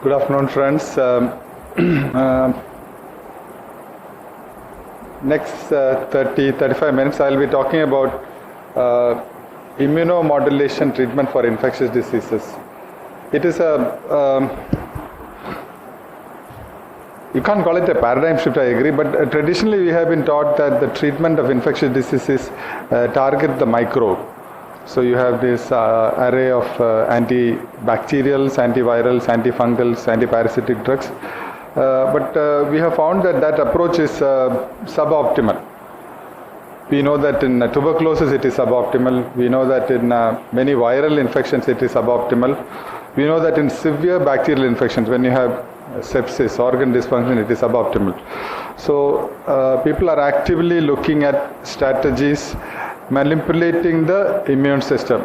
Good afternoon, friends. Next 30-35 minutes, I'll be talking about immunomodulation treatment for infectious diseases. It is you can't call it a paradigm shift, I agree, but traditionally we have been taught that the treatment of infectious diseases target the microbe. So you have this array of antibacterials, antivirals, antifungals, antiparasitic drugs. But we have found that approach is suboptimal. We know that in tuberculosis it is suboptimal. We know that in many viral infections it is suboptimal. We know that in severe bacterial infections, when you have sepsis, organ dysfunction, it is suboptimal. So people are actively looking at strategies manipulating the immune system.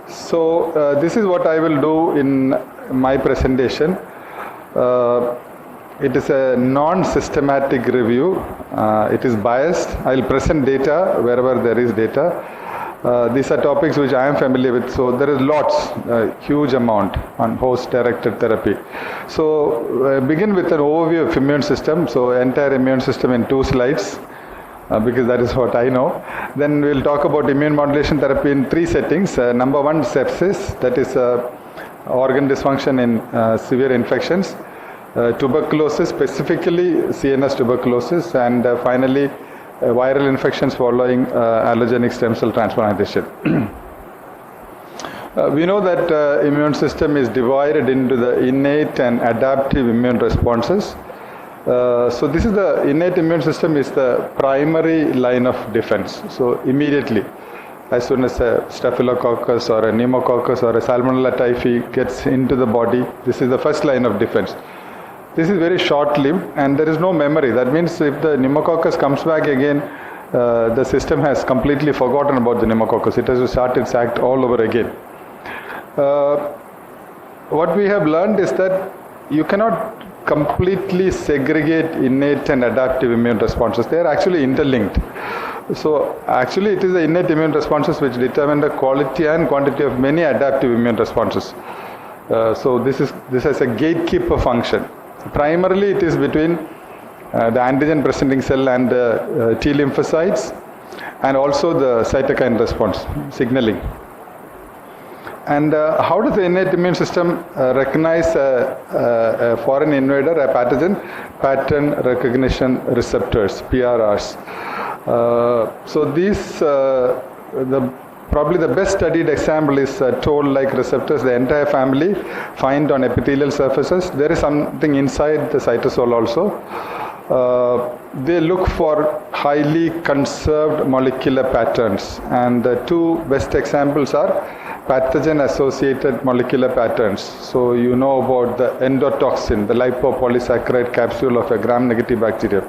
So this is what I will do in my presentation. It is a non-systematic review. It is biased. I will present data wherever there is data. These are topics which I am familiar with, so there is lots, huge amount on host-directed therapy. So begin with an overview of immune system. So entire immune system in 2 slides. Because that is what I know. Then we will talk about immune modulation therapy in 3 settings. Number 1, sepsis, that is organ dysfunction in severe infections. Tuberculosis, specifically CNS tuberculosis, and finally viral infections following allogenic stem cell transplantation. We know that immune system is divided into the innate and adaptive immune responses. So this is the innate immune system is the primary line of defense. So immediately, as soon as a staphylococcus or a pneumococcus or a salmonella typhi gets into the body, this is the first line of defense. This is very short-lived and there is no memory. That means if the pneumococcus comes back again, the system has completely forgotten about the pneumococcus. It has to start its act all over again. What we have learned is that you cannot completely segregate innate and adaptive immune responses. They are actually interlinked. So actually it is the innate immune responses which determine the quality and quantity of many adaptive immune responses. So this has a gatekeeper function. Primarily it is between the antigen presenting cell and the T lymphocytes, and also the cytokine response signaling. And how does the innate immune system recognize a foreign invader, a pathogen? Pattern recognition receptors, PRRs. So these, probably the best studied example is toll-like receptors. The entire family find on epithelial surfaces. There is something inside the cytosol also. They look for highly conserved molecular patterns, and the 2 best examples are pathogen-associated molecular patterns. So you know about the endotoxin, the lipopolysaccharide capsule of a gram-negative bacterium.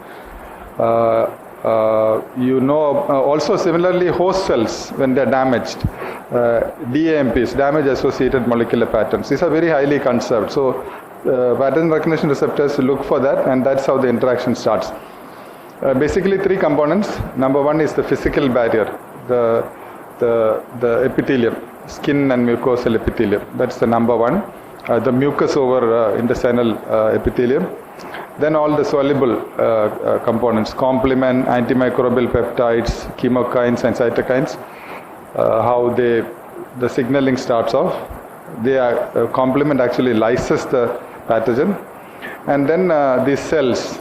You know also similarly host cells when they are damaged, DAMPs, damage-associated molecular patterns. These are very highly conserved. So pattern recognition receptors look for that, and that's how the interaction starts. Basically 3 components. Number 1 is the physical barrier, the epithelium, skin and mucosal epithelium. That's the number 1. The mucus over intestinal epithelium. Then all the soluble components, complement, antimicrobial peptides, chemokines and cytokines, how the signaling starts off. They are complement actually lyses the pathogen. And then these cells.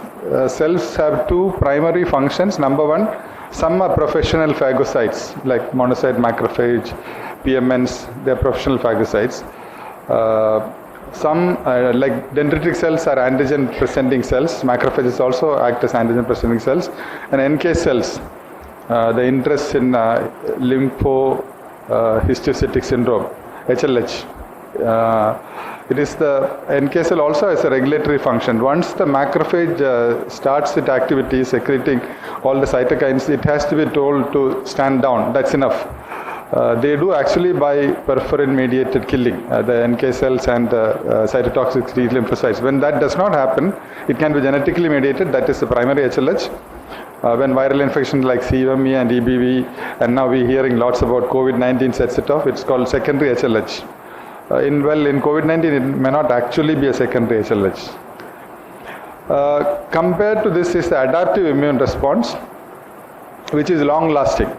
Cells have 2 primary functions. Number 1, some are professional phagocytes like monocyte macrophage, PMNs, they are professional phagocytes. Some like dendritic cells are antigen presenting cells. Macrophages also act as antigen presenting cells. And NK cells, the interest in lymphohistiocytic syndrome, HLH. It is the NK cell also has a regulatory function. Once the macrophage starts its activity secreting all the cytokines, it has to be told to stand down. That's enough. They do actually by perforin mediated killing, the NK cells and cytotoxic T lymphocytes. When that does not happen, it can be genetically mediated, that is the primary HLH. When viral infections like CME and EBV, and now we're hearing lots about COVID-19 sets it off, it's called secondary HLH. In COVID-19, it may not actually be a secondary HLH. Compared to this is the adaptive immune response, which is long-lasting.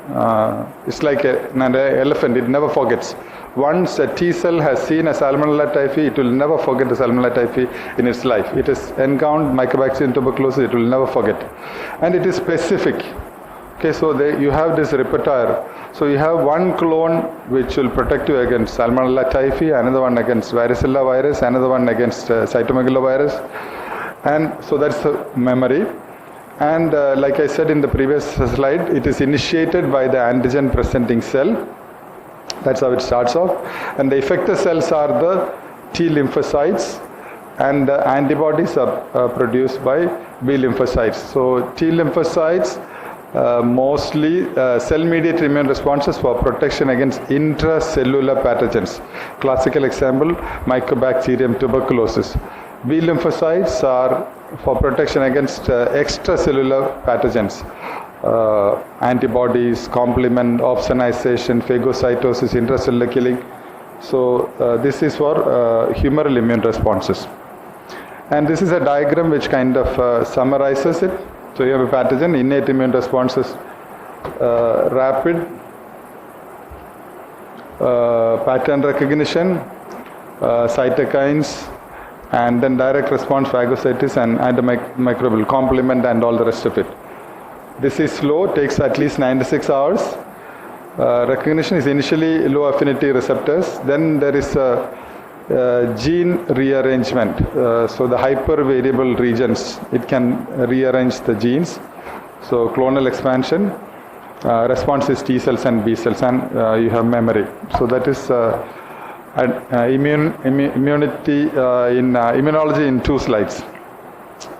It's like an elephant; it never forgets. Once a T-cell has seen a Salmonella typhi, it will never forget the Salmonella typhi in its life. It has encountered Mycobacterium tuberculosis, it will never forget. And it is specific. Okay, so you have this repertoire. So you have one clone which will protect you against Salmonella typhi, another one against varicella virus, another one against cytomegalovirus. And so that's the memory. And like I said in the previous slide, it is initiated by the antigen presenting cell. That's how it starts off. And the effector cells are the T lymphocytes, and the antibodies are produced by B lymphocytes. So T lymphocytes mostly cell-mediated immune responses for protection against intracellular pathogens. Classical example, Mycobacterium tuberculosis. B lymphocytes are for protection against extracellular pathogens. Antibodies, complement, opsonization, phagocytosis, intracellular killing. So this is for humoral immune responses. And this is a diagram which kind of summarizes it. So you have a pathogen, innate immune responses, rapid pattern recognition, cytokines, and then direct response phagocytis and antimicrobial complement and all the rest of it. This is slow, takes at least 96 hours. Recognition is initially low affinity receptors. Then there is a gene rearrangement. So the hypervariable regions, it can rearrange the genes. So clonal expansion, response is T cells and B cells, and you have memory. So that is immunity in immunology in 2 slides.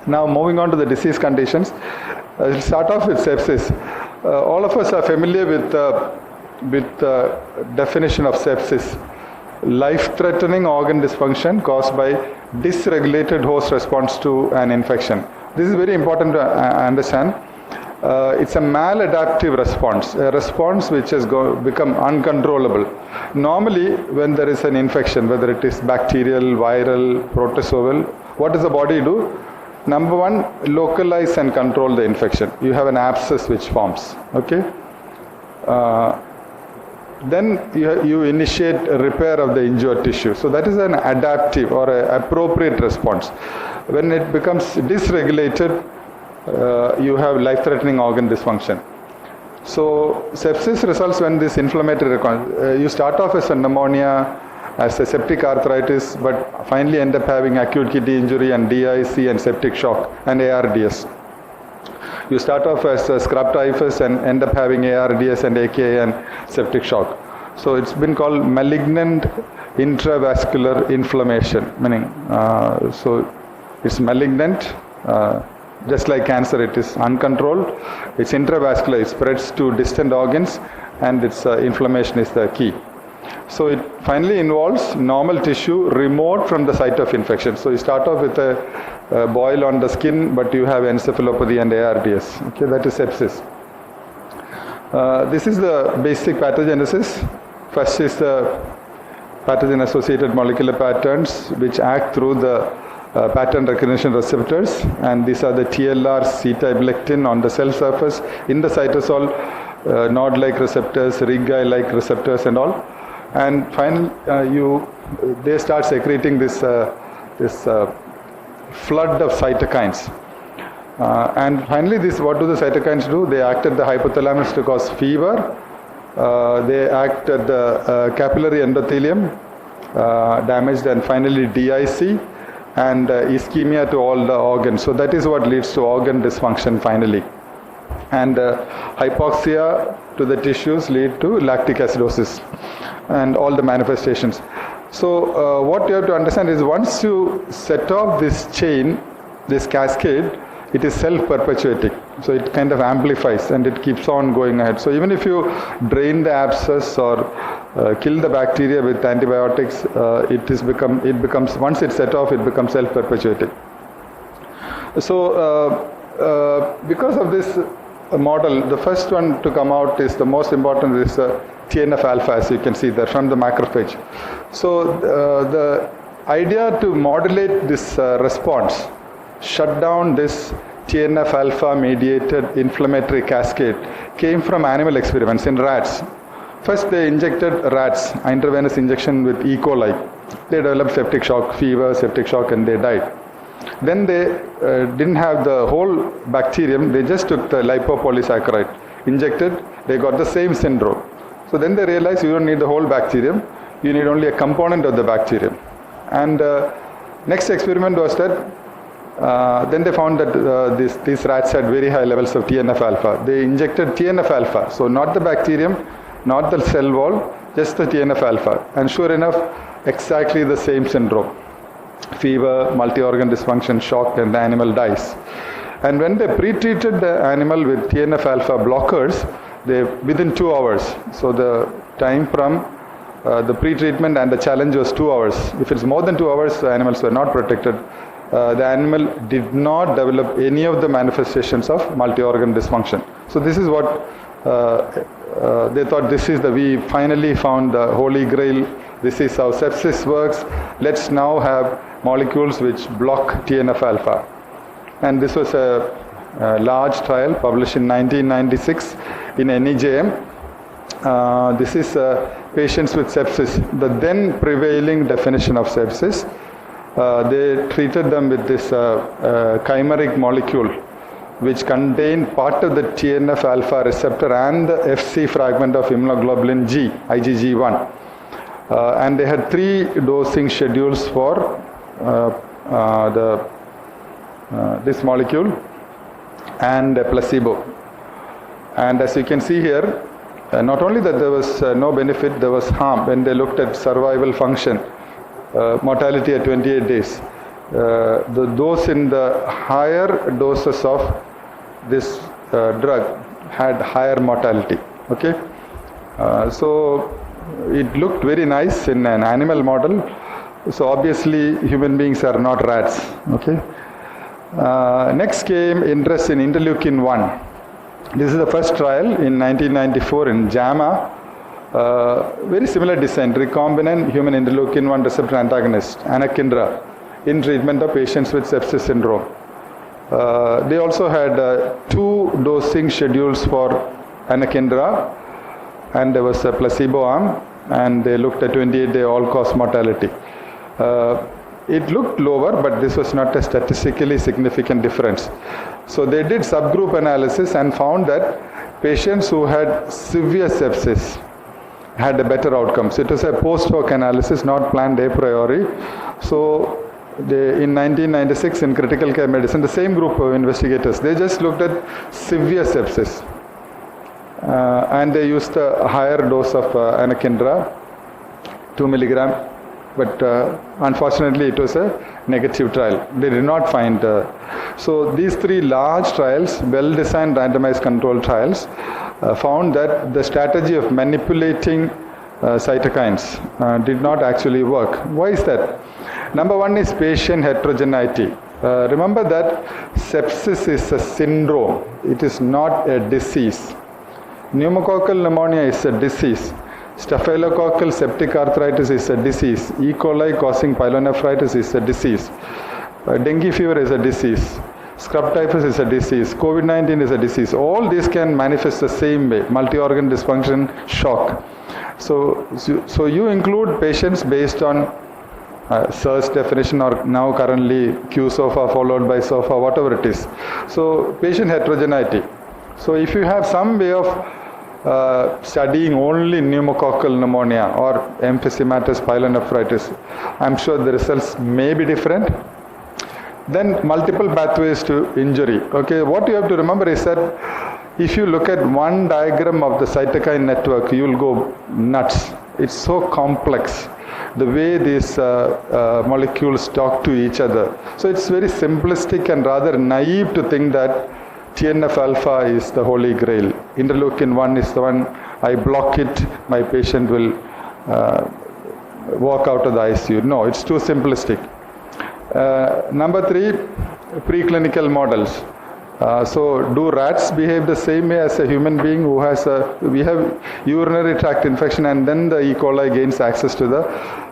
Now moving on to the disease conditions. I'll start off with sepsis. All of us are familiar with the definition of sepsis. Life-threatening organ dysfunction caused by dysregulated host response to an infection. This is very important to understand. It's a maladaptive response, a response which has become uncontrollable. Normally, when there is an infection, whether it is bacterial, viral, protozoal, what does the body do? Number one, localize and control the infection. You have an abscess which forms, okay? Then you initiate a repair of the injured tissue. So that is an adaptive or an appropriate response. When it becomes dysregulated, you have life-threatening organ dysfunction. So sepsis results when this inflammatory response. You start off as a pneumonia, as a septic arthritis, but finally end up having acute kidney injury and DIC and septic shock and ARDS. You start off as a scrub typhus and end up having ARDS and AKI and septic shock. So it's been called malignant intravascular inflammation, meaning so it's malignant, just like cancer, it is uncontrolled. It's intravascular, it spreads to distant organs, and its inflammation is the key. So it finally involves normal tissue removed from the site of infection. So you start off with a boil on the skin, but you have encephalopathy and ARDS. Okay, that is sepsis. This is the basic pathogenesis. First is the pathogen-associated molecular patterns which act through the pattern recognition receptors, and these are the TLR, C-type lectin on the cell surface, in the cytosol, nod-like receptors, Rig-like receptors and all. And finally, they start secreting this flood of cytokines. And finally, what do the cytokines do? They act at the hypothalamus to cause fever. They act at the capillary endothelium, damaged, and finally DIC, and ischemia to all the organs. So that is what leads to organ dysfunction finally. And hypoxia to the tissues lead to lactic acidosis and all the manifestations. So what you have to understand is once you set off this chain, this cascade, it is self-perpetuating. So it kind of amplifies and it keeps on going ahead. So even if you drain the abscess or kill the bacteria with antibiotics, it becomes once it's set off, it becomes self-perpetuating. So because of this model, the first one to come out is the most important, is TNF alpha, as you can see there from the macrophage. So the idea to modulate this response, shut down this TNF alpha mediated inflammatory cascade, came from animal experiments in rats. First they injected rats, intravenous injection with E. coli. They developed septic shock, fever, septic shock, and they died. Then they didn't have the whole bacterium, they just took the lipopolysaccharide, injected, they got the same syndrome. So then they realized you don't need the whole bacterium, you need only a component of the bacterium. And next experiment was that then they found that these rats had very high levels of TNF alpha. They injected TNF alpha, so not the bacterium, not the cell wall, just the TNF alpha. And sure enough, exactly the same syndrome. Fever, multi-organ dysfunction, shock, and the animal dies. And when they pre-treated the animal with TNF alpha blockers, they within 2 hours, so the time from the pre-treatment and the challenge was 2 hours. If it's more than 2 hours, the animals were not protected. The animal did not develop any of the manifestations of multi-organ dysfunction. So this is what they thought, we finally found the holy grail. This is how sepsis works. Let's now have molecules which block TNF alpha. And this was a large trial published in 1996 in NEJM. This is patients with sepsis, the then prevailing definition of sepsis. They treated them with this chimeric molecule which contained part of the TNF alpha receptor and the Fc fragment of immunoglobulin G, IgG1. And they had 3 dosing schedules for this molecule and a placebo. And as you can see here, not only that there was no benefit, there was harm when they looked at survival function, mortality at 28 days. The dose in the higher doses of this drug had higher mortality. Okay, so it looked very nice in an animal model. So obviously human beings are not rats. Okay. Next came interest in interleukin-1. This is the first trial in 1994 in JAMA. Very similar design, recombinant human interleukin-1 receptor antagonist, anakinra, in treatment of patients with sepsis syndrome. They also had 2 dosing schedules for anakinra, and there was a placebo arm, and they looked at 28-day all-cause mortality. It looked lower, but this was not a statistically significant difference. So they did subgroup analysis and found that patients who had severe sepsis had a better outcome. So it was a post hoc analysis, not planned a priori. So in 1996 in critical care medicine, the same group of investigators, they just looked at severe sepsis. And they used a higher dose of anakinra, 2 milligram. But unfortunately it was a negative trial. They did not find. So these 3 large trials, well-designed randomized control trials, found that the strategy of manipulating cytokines did not actually work. Why is that? Number 1 is patient heterogeneity. Remember that sepsis is a syndrome. It is not a disease. Pneumococcal pneumonia is a disease. Staphylococcal septic arthritis is a disease. E. coli causing pyelonephritis is a disease. Dengue fever is a disease. Scrub typhus is a disease. COVID-19 is a disease. All these can manifest the same way. Multi-organ dysfunction, shock. So you include patients based on SIRS definition, or now currently Q-SOFA followed by SOFA, whatever it is. So patient heterogeneity. So if you have some way of studying only pneumococcal pneumonia or emphysematous pyelonephritis, I'm sure the results may be different. Then multiple pathways to injury. Okay, what you have to remember is that if you look at one diagram of the cytokine network, you will go nuts. It's so complex, the way these molecules talk to each other. So it's very simplistic and rather naive to think that TNF alpha is the holy grail. Interleukin-1 is the one, I block it, my patient will walk out of the ICU. No, it's too simplistic. Number 3, preclinical models. So do rats behave the same way as a human being who has we have urinary tract infection and then the E. coli gains access to the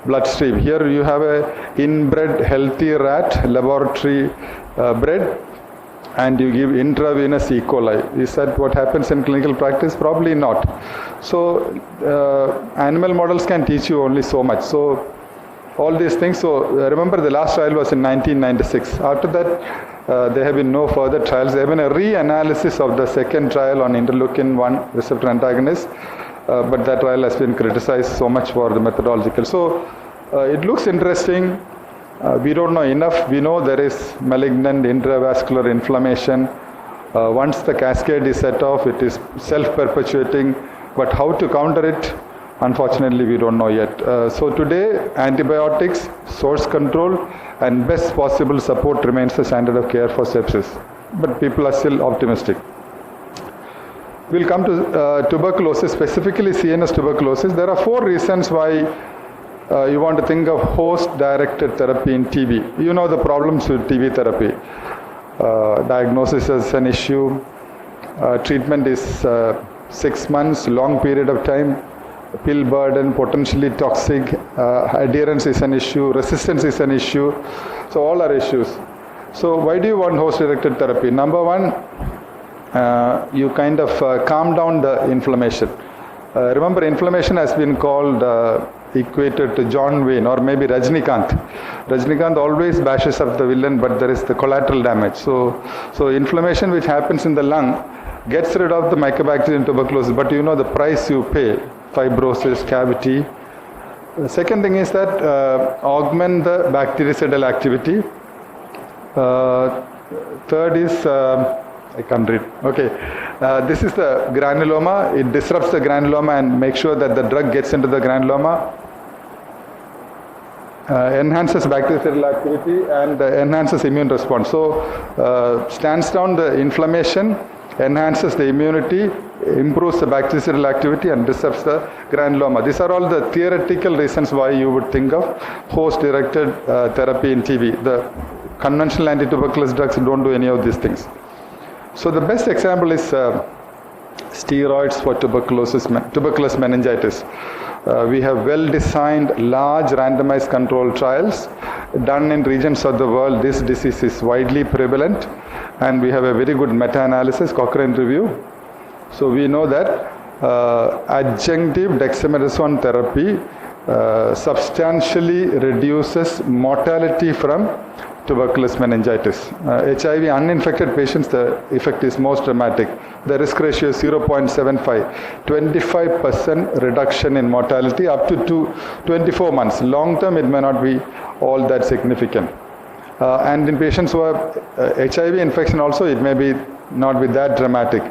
bloodstream. Here you have a inbred healthy rat, laboratory bred, and you give intravenous E. coli. Is that what happens in clinical practice? Probably not. So animal models can teach you only so much. So all these things. So remember the last trial was in 1996. After that there have been no further trials. There have been a reanalysis of the second trial on interleukin-1 receptor antagonist, but that trial has been criticized so much for the methodological. So it looks interesting. We don't know enough. We know there is malignant intravascular inflammation. Once the cascade is set off, it is self-perpetuating. But how to counter it, unfortunately, we don't know yet. So today, antibiotics, source control, and best possible support remains the standard of care for sepsis. But people are still optimistic. We'll come to tuberculosis, specifically CNS tuberculosis. There are 4 reasons why you want to think of host-directed therapy in TB. You know the problems with TB therapy. Diagnosis is an issue. Treatment is 6 months, long period of time. Pill burden, potentially toxic. Adherence is an issue. Resistance is an issue. So all are issues. So why do you want host-directed therapy? Number one, you kind of calm down the inflammation. Remember, inflammation has been called equated to John Wayne or maybe Rajnikant. Rajnikant always bashes up the villain, but there is the collateral damage. So inflammation which happens in the lung gets rid of the mycobacterium tuberculosis, but you know the price you pay, fibrosis, cavity. The second thing is that augment the bactericidal activity. Third is, I can't read. Okay, this is the granuloma. It disrupts the granuloma and makes sure that the drug gets into the granuloma. Enhances bactericidal activity and enhances immune response. So stands down the inflammation, enhances the immunity, improves the bactericidal activity, and disrupts the granuloma. These are all the theoretical reasons why you would think of host-directed therapy in TB. The conventional anti-tuberculosis drugs don't do any of these things. So the best example is steroids for tuberculous meningitis. We have well-designed, large randomized controlled trials done in regions of the world. This disease is widely prevalent, and we have a very good meta-analysis, Cochrane review. So we know that adjunctive dexamethasone therapy substantially reduces mortality from tuberculous meningitis. HIV uninfected patients, the effect is most dramatic. The risk ratio is 0.75, 25% reduction in mortality up to 24 months. Long term, it may not be all that significant. And in patients who have HIV infection also, it may be not be that dramatic.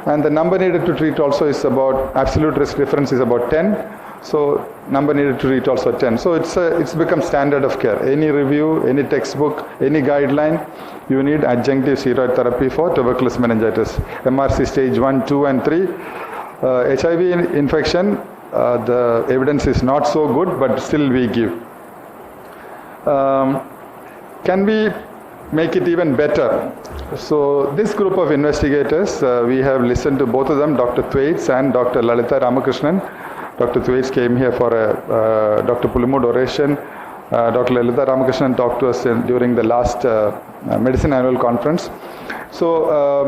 And the number needed to treat also is about, absolute risk difference is about 10. So number needed to treat also 10. So it's become standard of care. Any review, any textbook, any guideline, you need adjunctive steroid therapy for tuberculous meningitis. MRC stage 1, 2 and 3. HIV infection, the evidence is not so good, but still we give. Can we make it even better? So this group of investigators, we have listened to both of them, Dr. Thwaites and Dr. Lalitha Ramakrishnan. Dr. Thwaites came here for a Dr. Pulimud oration. Dr. Lalitha Ramakrishnan talked to us during the last medicine annual conference. So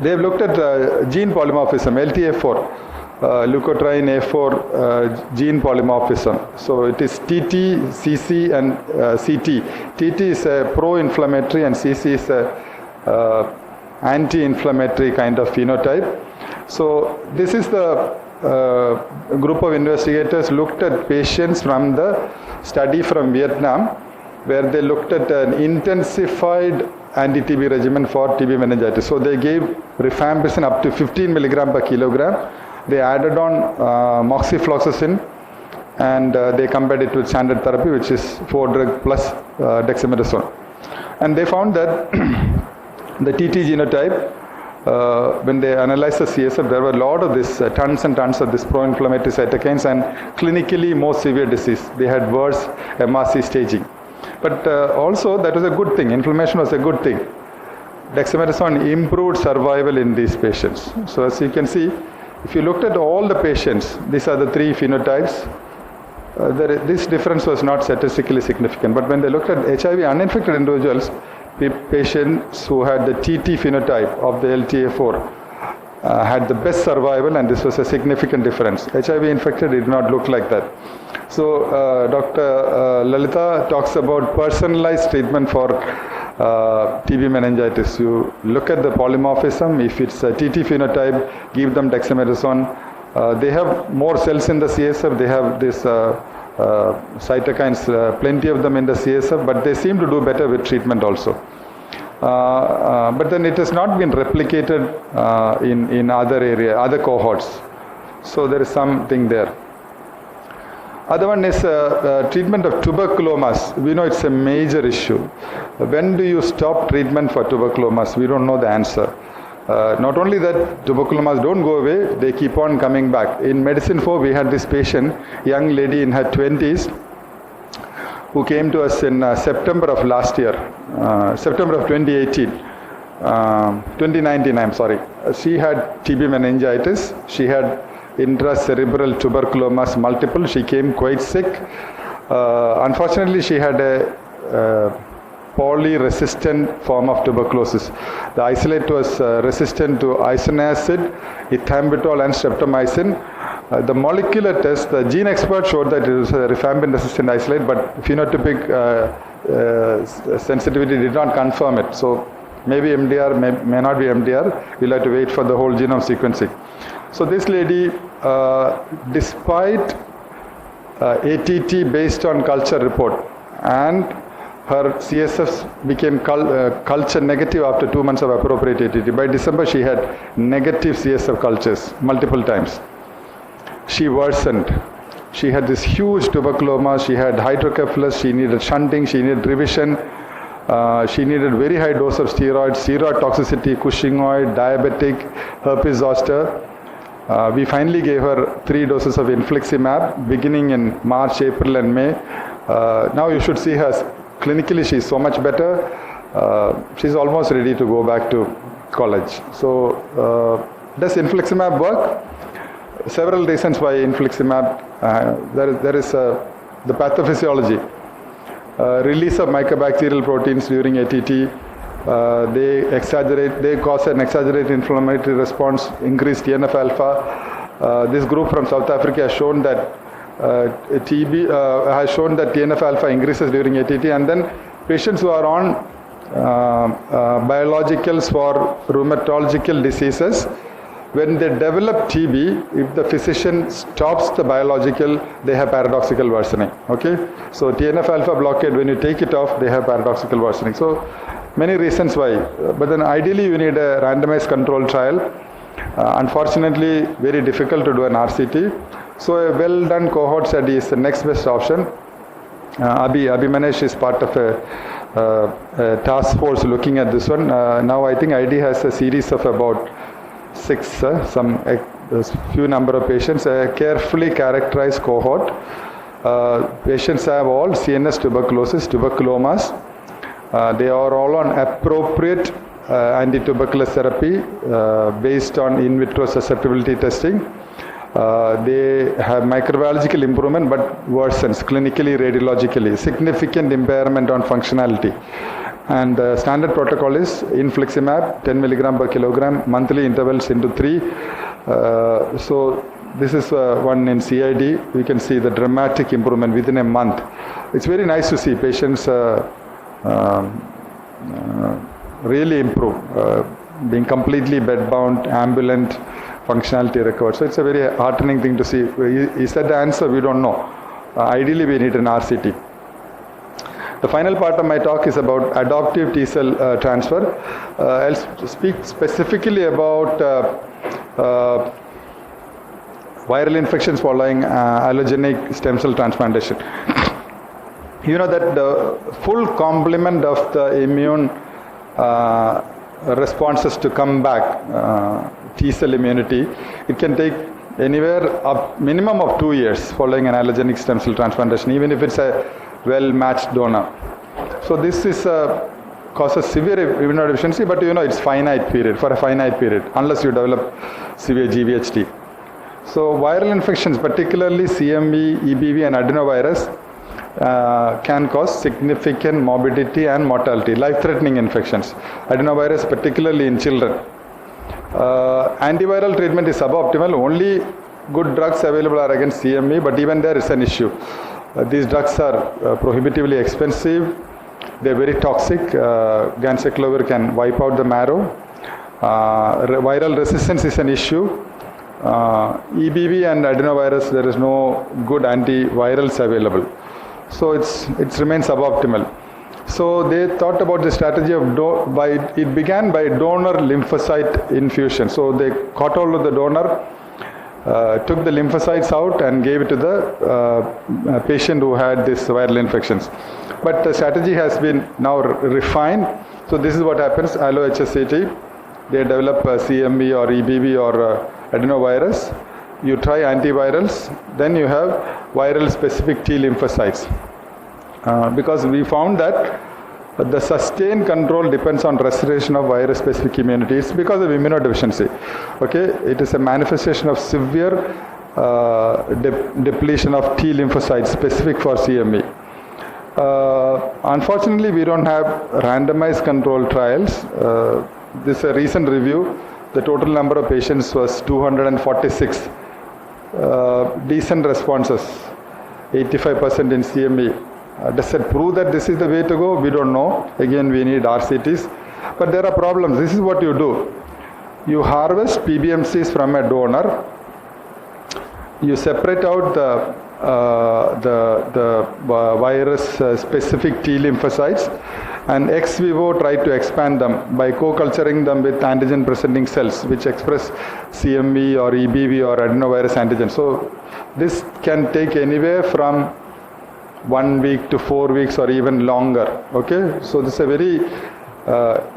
they have looked at gene polymorphism, LTF4. Leukotriene A4 gene polymorphism. So it is TT, CC and CT. TT is a pro-inflammatory and CC is a anti-inflammatory kind of phenotype. So this is the group of investigators looked at patients from the study from Vietnam, where they looked at an intensified anti-TB regimen for TB meningitis. So they gave rifampicin up to 15 milligram per kilogram. They added on moxifloxacin, and they compared it with standard therapy, which is 4 drug plus dexamethasone. And they found that the TT genotype, when they analyzed the CSF, there were a lot of this, tons and tons of this pro-inflammatory cytokines and clinically more severe disease. They had worse MRC staging. But also that was a good thing. Inflammation was a good thing. dexamethasone improved survival in these patients. So as you can see, if you looked at all the patients, these are the three phenotypes. This difference was not statistically significant, but when they looked at HIV uninfected individuals, patients who had the TT phenotype of the LTA4 had the best survival, and this was a significant difference. HIV infected did not look like that. So Dr. Lalita talks about personalized treatment for TB meningitis. You look at the polymorphism. If it's a TT phenotype, give them dexamethasone. They have more cells in the CSF. They have this cytokines, plenty of them in the CSF, but they seem to do better with treatment also. But then it has not been replicated in other cohorts. So there is something there. Other one is treatment of tuberculosis. We know it's a major issue. When do you stop treatment for tuberculosis? We don't know the answer. Not only that, tuberculosis don't go away, they keep on coming back. In Medicine 4, we had this patient, young lady in her 20s, who came to us in September of last year, September of 2019, I'm sorry. She had TB meningitis. She had intracerebral tuberculosis multiple. She came quite sick. Unfortunately, she had a poly-resistant form of tuberculosis. The isolate was resistant to isoniazid, ethambutol, and streptomycin. The molecular test, the gene expert showed that it was a rifampin-resistant isolate, but phenotypic sensitivity did not confirm it. So maybe MDR, may not be MDR. We'll have to wait for the whole genome sequencing. So this lady, despite ATT based on culture report, and her CSF became culture negative after 2 months of appropriate ATT. By December, she had negative CSF cultures multiple times. She worsened. She had this huge tuberculosis. She had hydrocephalus. She needed shunting. She needed revision. She needed very high dose of steroids, steroid toxicity, Cushingoid, diabetic, herpes zoster. We finally gave her 3 doses of infliximab beginning in March, April, and May. Now you should see her. Clinically, she's so much better. She's almost ready to go back to college. So, does infliximab work? Several reasons why infliximab. There is the pathophysiology. Release of mycobacterial proteins during ATT. They cause an exaggerated inflammatory response, increased TNF alpha. This group from South Africa has shown that TB has shown that TNF alpha increases during ATT, and then patients who are on biologicals for rheumatological diseases, when they develop TB, if the physician stops the biological, they have paradoxical worsening. Okay, so TNF alpha blockade, when you take it off, they have paradoxical worsening. So many reasons why, but then ideally you need a randomized control trial. Unfortunately, very difficult to do an RCT. So a well-done cohort study is the next best option. Abhimanesh is part of a task force looking at this one. Now I think ID has a series of about 6, few number of patients, a carefully characterized cohort. Patients have all CNS tuberculosis. They are all on appropriate anti-tuberculous therapy based on in vitro susceptibility testing. They have microbiological improvement but worsens clinically, radiologically, significant impairment on functionality. And the standard protocol is infliximab, 10 milligram per kilogram, monthly intervals into 3. So this is one in CID. We can see the dramatic improvement within a month. It's very nice to see patients really improve, being completely bed-bound, ambulant, functionality recovered. So it's a very heartening thing to see. Is that the answer? We don't know. Ideally, we need an RCT. The final part of my talk is about adoptive T-cell transfer. I'll speak specifically about viral infections following allogenic stem cell transplantation. You know that the full complement of the immune responses to come back, T-cell immunity, it can take anywhere up minimum of 2 years following an allogenic stem cell transplantation, even if it's a well-matched donor. So this is a causes severe immunodeficiency, but it's finite period, for a finite period, unless you develop severe GVHD. So viral infections, particularly CMV, EBV and adenovirus, can cause significant morbidity and mortality, life-threatening infections. Adenovirus, particularly in children. Antiviral treatment is suboptimal. Only good drugs available are against CMV, but even there is an issue. These drugs are prohibitively expensive. They are very toxic. Ganciclovir can wipe out the marrow. Viral resistance is an issue. EBV and adenovirus, there is no good antivirals available. So it remains suboptimal. So they thought about the strategy of it began by donor lymphocyte infusion. So they caught hold of the donor, took the lymphocytes out and gave it to the patient who had this viral infections. But the strategy has been now refined. So this is what happens. Allo-HSCT, they develop CMV or EBV or adenovirus. You try antivirals, then you have viral specific T lymphocytes. Because we found that the sustained control depends on restoration of virus specific immunity. It's because of immunodeficiency. Okay, it is a manifestation of severe depletion of T lymphocytes specific for CMV. Unfortunately, we don't have randomized control trials. This is a recent review. The total number of patients was 246. Decent responses, 85% in CMV. Does it prove that this is the way to go? We don't know. Again, we need RCTs. But there are problems. This is what you do. You harvest PBMCs from a donor. You separate out the virus specific T lymphocytes and ex vivo try to expand them by co-culturing them with antigen presenting cells which express CMV or EBV or adenovirus antigen. So this can take anywhere from 1 week to 4 weeks or even longer. Okay, so this is a very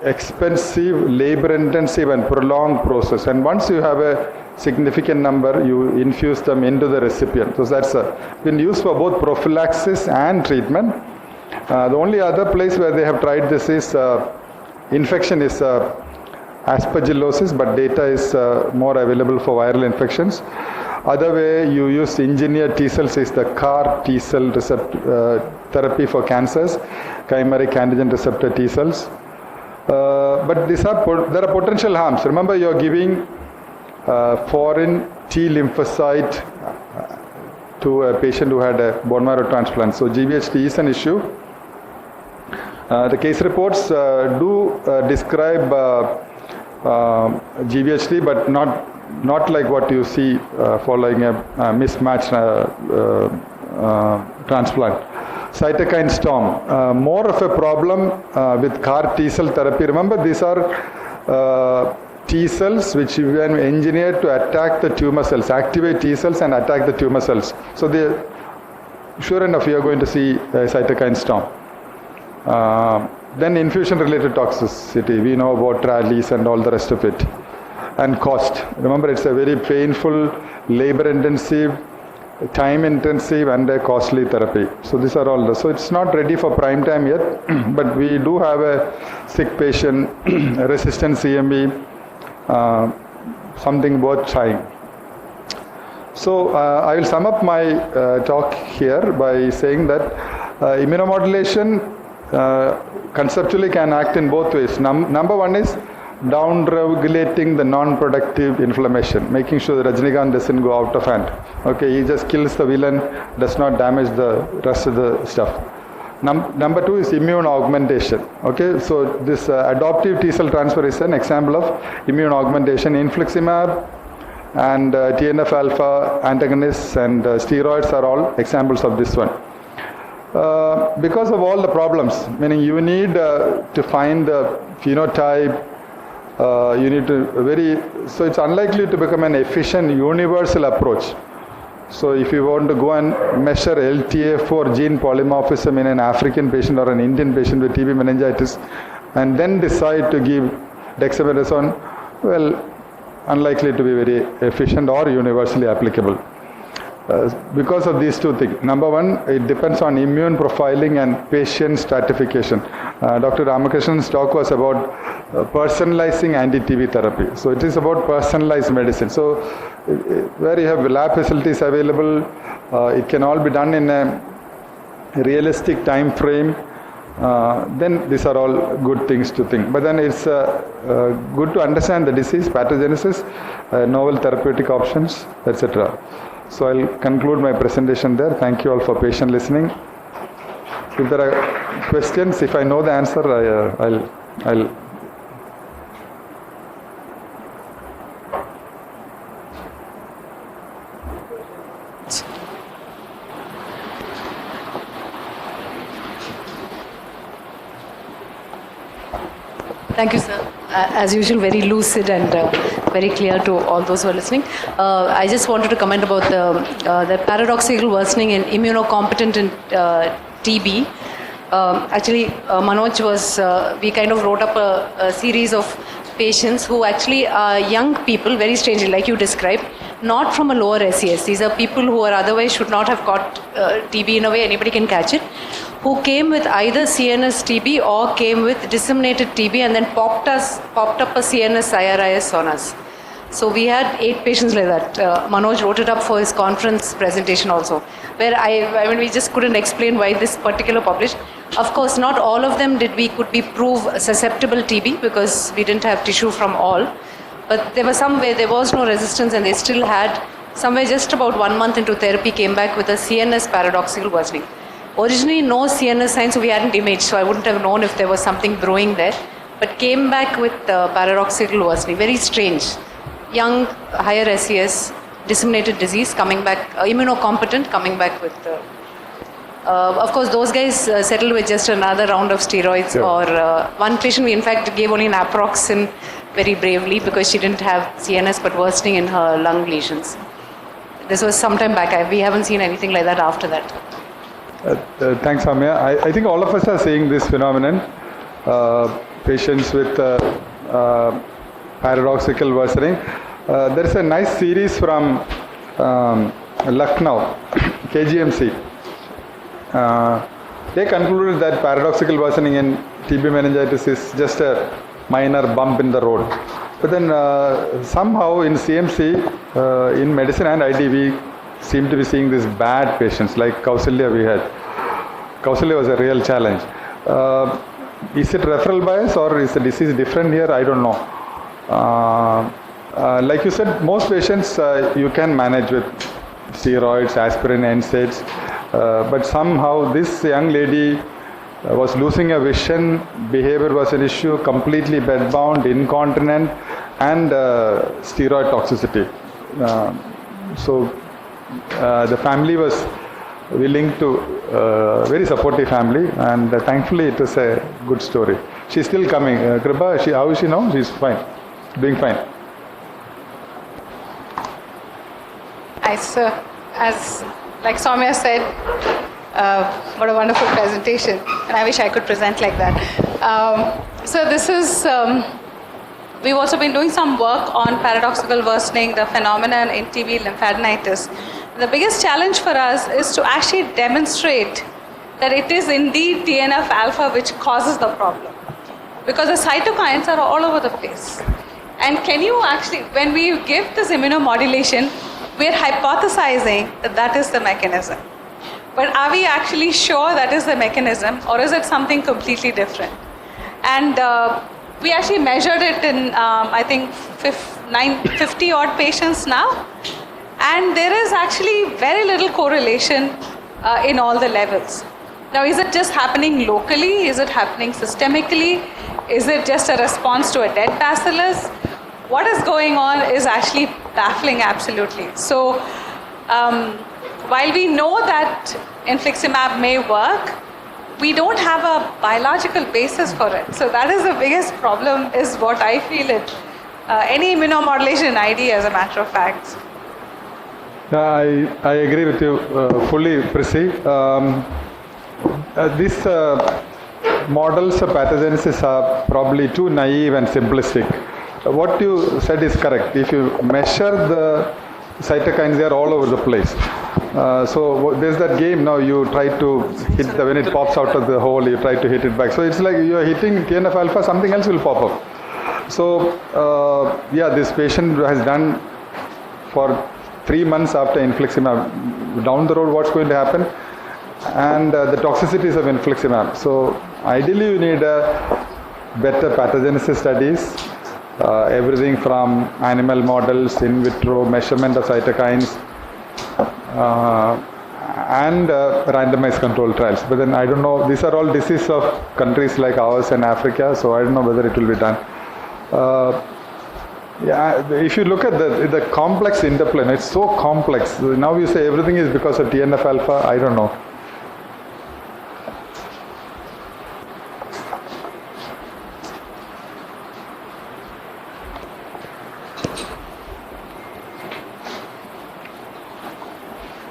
expensive, labor intensive and prolonged process, and once you have a significant number, you infuse them into the recipient. So that's been used for both prophylaxis and treatment. The only other place where they have tried this is infection is aspergillosis, but data is more available for viral infections. Other way you use engineered T cells is the CAR T cell therapy for cancers, chimeric antigen receptor T cells. But there are potential harms. Remember, you are giving foreign T lymphocyte to a patient who had a bone marrow transplant. So GVHD is an issue. The case reports do describe GVHD, but not like what you see following a mismatched transplant. Cytokine storm, more of a problem with CAR T cell therapy. Remember, these are T cells which we have engineered to attack the tumor cells, activate T cells and attack the tumor cells. So sure enough, you are going to see a cytokine storm. Then infusion related toxicity, we know about rallies and all the rest of it. And cost. Remember, it's a very painful, labor intensive, time intensive and a costly therapy. So these are all so it's not ready for prime time yet, but we do have a sick patient, resistant CMV, something worth trying. So I will sum up my talk here by saying that immunomodulation conceptually can act in both ways. Number one is down-regulating the non-productive inflammation, making sure the Rajinikanth doesn't go out of hand. Okay, he just kills the villain, does not damage the rest of the stuff. Number two is immune augmentation. Okay, so this adoptive T-cell transfer is an example of immune augmentation. Infliximab and TNF-alpha antagonists and steroids are all examples of this one. Because of all the problems, meaning you need to find the phenotype, you need to so it's unlikely to become an efficient universal approach. So if you want to go and measure LTA4 gene polymorphism in an African patient or an Indian patient with TB meningitis and then decide to give dexamethasone, well, unlikely to be very efficient or universally applicable. because of these two things. Number one, it depends on immune profiling and patient stratification. Dr. Ramakrishna's talk was about personalizing anti-TB therapy. So it is about personalized medicine. So where you have lab facilities available, it can all be done in a realistic time frame. Then these are all good things to think. But then it's good to understand the disease, pathogenesis, novel therapeutic options, etc. So I'll conclude my presentation there. Thank you all for patient listening. If there are questions, if I know the answer, I'll Thank you, sir. As usual, very lucid and very clear to all those who are listening. I just wanted to comment about the paradoxical worsening in immunocompetent and TB. Actually, Manoj we kind of wrote up a series of patients who actually are young people, very strangely, like you described, not from a lower SES. These are people who are otherwise should not have got TB in a way, anybody can catch it, who came with either CNS TB or came with disseminated TB and then popped up a CNS IRIS on us. So we had 8 patients like that. Manoj wrote it up for his conference presentation also, where I mean, we just couldn't explain why this particular published. Of course, not all of them could be prove susceptible TB because we didn't have tissue from all. But there was some where there was no resistance and they still had, somewhere just about 1 month into therapy, came back with a CNS paradoxical worsening. Originally no CNS signs, so we hadn't imaged, so I wouldn't have known if there was something brewing there. But came back with paradoxical worsening, very strange. Young, higher SES, disseminated disease, coming back, immunocompetent, coming back with of course, those guys settled with just another round of steroids. Sure. Or one patient we in fact gave only naproxen very bravely because she didn't have CNS but worsening in her lung lesions. This was some time back. We haven't seen anything like that after that. Thanks, Amya. I think all of us are seeing this phenomenon. Patients with paradoxical worsening. There is a nice series from Lucknow, KGMC. They concluded that paradoxical worsening in TB meningitis is just a minor bump in the road. But then somehow in CMC, in medicine and ID, we seem to be seeing these bad patients like Kausalya we had. Kausalya was a real challenge. Is it referral bias or is the disease different here? I don't know. Like you said, most patients you can manage with steroids, aspirin, NSAIDs. But somehow this young lady was losing a vision, behavior was an issue, completely bedbound, incontinent, and steroid toxicity. So the family was willing to, very supportive family, and thankfully it was a good story. She's still coming. Kripa, how is she now? She's fine, doing fine. As like Soumya said, what a wonderful presentation, and I wish I could present like that. So this is, we've also been doing some work on paradoxical worsening, the phenomenon in TB lymphadenitis. The biggest challenge for us is to actually demonstrate that it is indeed TNF alpha which causes the problem, because the cytokines are all over the place. And can you actually, when we give this immunomodulation, we're hypothesizing that that is the mechanism. But are we actually sure that is the mechanism, or is it something completely different? And we actually measured it in, I think, 50 odd patients now. And there is actually very little correlation in all the levels. Now, is it just happening locally? Is it happening systemically? Is it just a response to a dead bacillus? What is going on is actually baffling, absolutely. So, while we know that infliximab may work, we don't have a biological basis for it. So that is the biggest problem, is what I feel it. Any immunomodulation in ID, as a matter of fact. I agree with you fully, Prissy. These models of pathogenesis are probably too naive and simplistic. What you said is correct. If you measure the cytokines, they are all over the place. So there's that game now, you try to hit when it pops out of the hole, you try to hit it back. So it's like you're hitting TNF alpha, something else will pop up. So yeah, this patient has done for 3 months after infliximab. Down the road, what's going to happen? And the toxicities of infliximab. So ideally you need better pathogenesis studies, everything from animal models, in vitro, measurement of cytokines, and randomized control trials. But then I don't know, these are all diseases of countries like ours and Africa, so I don't know whether it will be done. Yeah, if you look at the complex interplay, it's so complex. Now you say everything is because of TNF alpha, I don't know.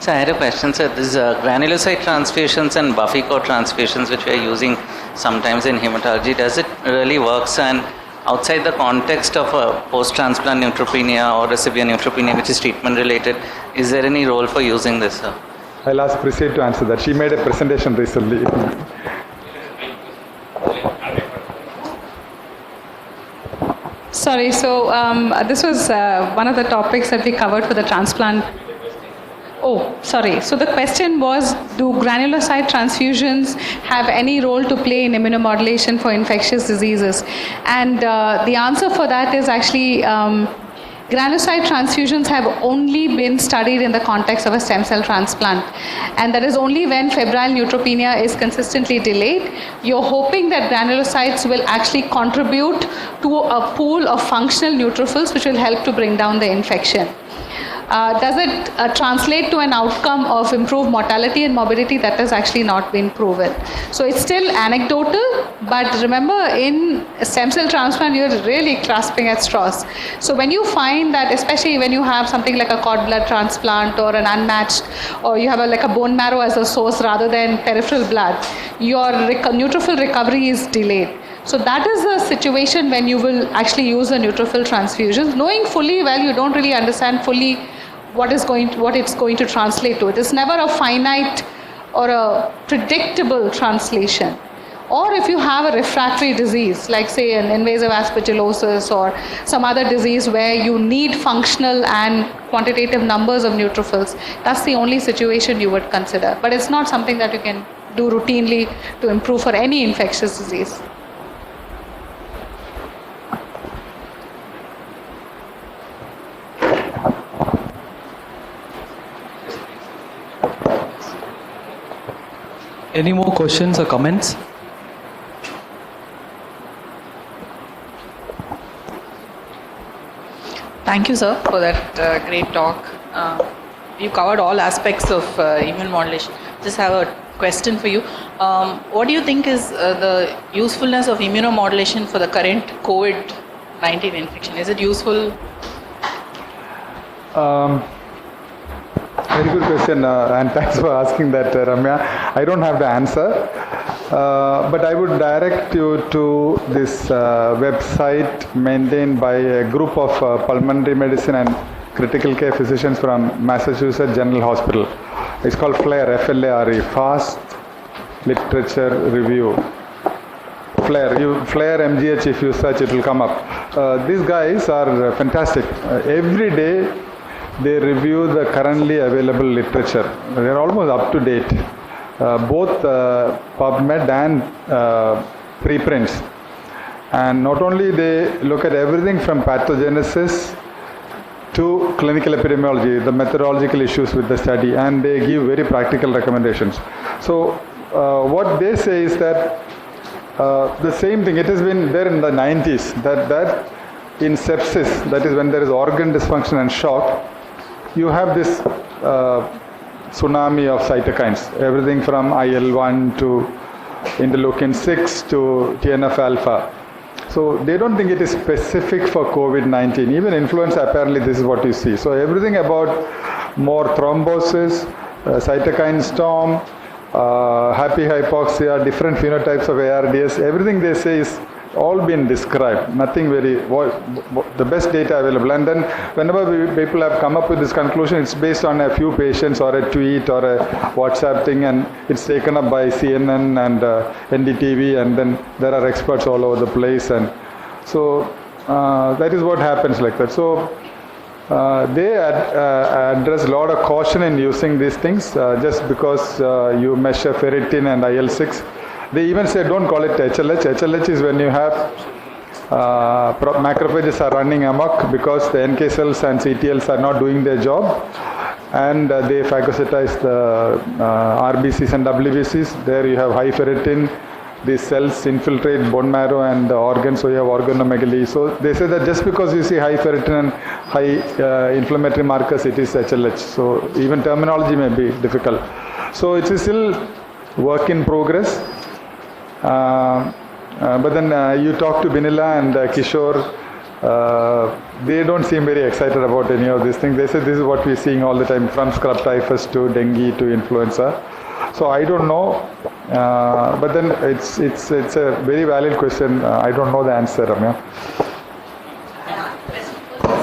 So I had a question, sir. These granulocyte transfusions and Buffy-core transfusions, which we are using sometimes in hematology, does it really works? And outside the context of a post-transplant neutropenia or a severe neutropenia, which is treatment-related, is there any role for using this, sir? I'll ask Priscilla to answer that. She made a presentation recently. Sorry, so this was one of the topics that we covered for the transplant. Oh, sorry. So the question was, do granulocyte transfusions have any role to play in immunomodulation for infectious diseases? And the answer for that is actually granulocyte transfusions have only been studied in the context of a stem cell transplant. And that is only when febrile neutropenia is consistently delayed. You're hoping that granulocytes will actually contribute to a pool of functional neutrophils which will help to bring down the infection. Does it translate to an outcome of improved mortality and morbidity? That has actually not been proven. So it's still anecdotal, but remember, in stem cell transplant, you're really grasping at straws. So when you find that, especially when you have something like a cord blood transplant or an unmatched, or you have like a bone marrow as a source rather than peripheral blood, your neutrophil recovery is delayed. So that is a situation when you will actually use the neutrophil transfusions, knowing fully well you don't really understand fully what it's going to translate to. It is never a finite or a predictable translation. Or if you have a refractory disease, like say an invasive aspergillosis or some other disease where you need functional and quantitative numbers of neutrophils, that's the only situation you would consider. But it's not something that you can do routinely to improve for any infectious disease. Any more questions or comments? Thank you, sir, for that great talk. You covered all aspects of immune modulation. Just have a question for you. What do you think is the usefulness of immunomodulation for the current COVID-19 infection? Is it useful? Very good question, and thanks for asking that, Ramya. I don't have the answer, but I would direct you to this website maintained by a group of pulmonary medicine and critical care physicians from Massachusetts General Hospital. It's called FLARE, F-L-A-R-E, Fast Literature Review. FLARE MGH, if you search, it will come up. These guys are fantastic. Every day they review the currently available literature. They're almost up to date, both PubMed and preprints. And not only they look at everything from pathogenesis to clinical epidemiology, the methodological issues with the study, and they give very practical recommendations. So what they say is that the same thing, it has been there in the 90s, that in sepsis, that is when there is organ dysfunction and shock, you have this tsunami of cytokines, everything from IL-1 to interleukin-6 to TNF-alpha. So they don't think it is specific for COVID-19. Even influenza, apparently this is what you see. So everything about more thrombosis, cytokine storm, happy hypoxia, different phenotypes of ARDS, everything they say is all been described, nothing very, the best data available. And then whenever people have come up with this conclusion, it's based on a few patients or a tweet or a WhatsApp thing, and it's taken up by CNN and NDTV, and then there are experts all over the place. And so that is what happens like that. So they address a lot of caution in using these things just because you measure ferritin and IL-6. They even say don't call it HLH. HLH is when you have macrophages are running amok because the NK cells and CTLs are not doing their job, and they phagocytize the RBCs and WBCs. There you have high ferritin. These cells infiltrate bone marrow and the organs, so you have organomegaly. So they say that just because you see high ferritin and high inflammatory markers, it is HLH. So even terminology may be difficult. So it is still work in progress. But then you talk to Binila and Kishore, they don't seem very excited about any of these things. They say this is what we're seeing all the time, from scrub typhus to dengue to influenza. So I don't know, but then it's a very valid question. I don't know the answer, Ramya.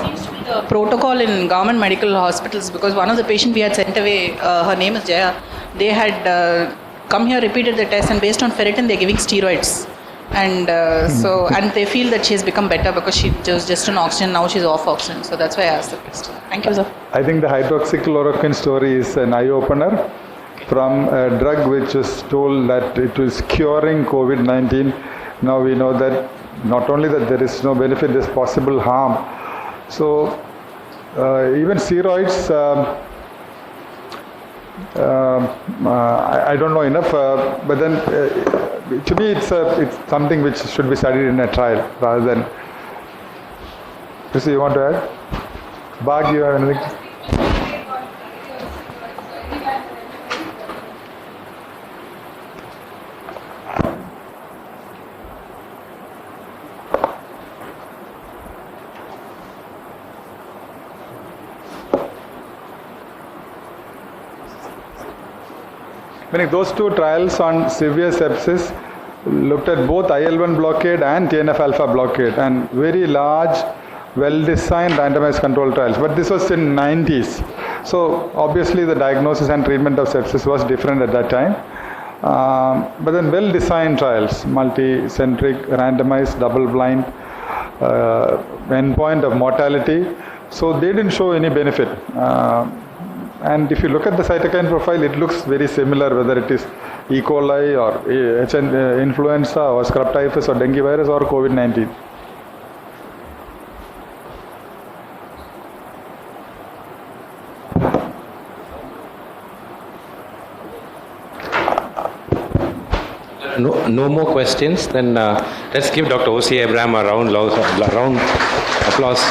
Seems to be the protocol in government medical hospitals, because one of the patients we had sent away, her name is Jaya, they had come here, repeated the test, and based on ferritin they're giving steroids, and and they feel that she has become better because she was just on oxygen, now she's off oxygen. So that's why I asked the question. Thank you, sir. I think the hydroxychloroquine story is an eye-opener. From a drug which was told that it was curing COVID-19, now we know that not only that there is no benefit, there is possible harm. So even steroids, I don't know enough, but then to me it's something which should be studied in a trial rather than. Krisi, you want to add? Bag, you have anything? Meaning those two trials on severe sepsis looked at both IL-1 blockade and TNF-alpha blockade, and very large, well-designed randomized control trials. But this was in 90s. So obviously the diagnosis and treatment of sepsis was different at that time. But then well-designed trials, multi-centric, randomized, double-blind, endpoint of mortality. So they didn't show any benefit. And if you look at the cytokine profile, it looks very similar, whether it is E. coli or influenza or scrub typhus or dengue virus or COVID-19. No more questions. Then let's give Dr. O.C. Abraham a round applause.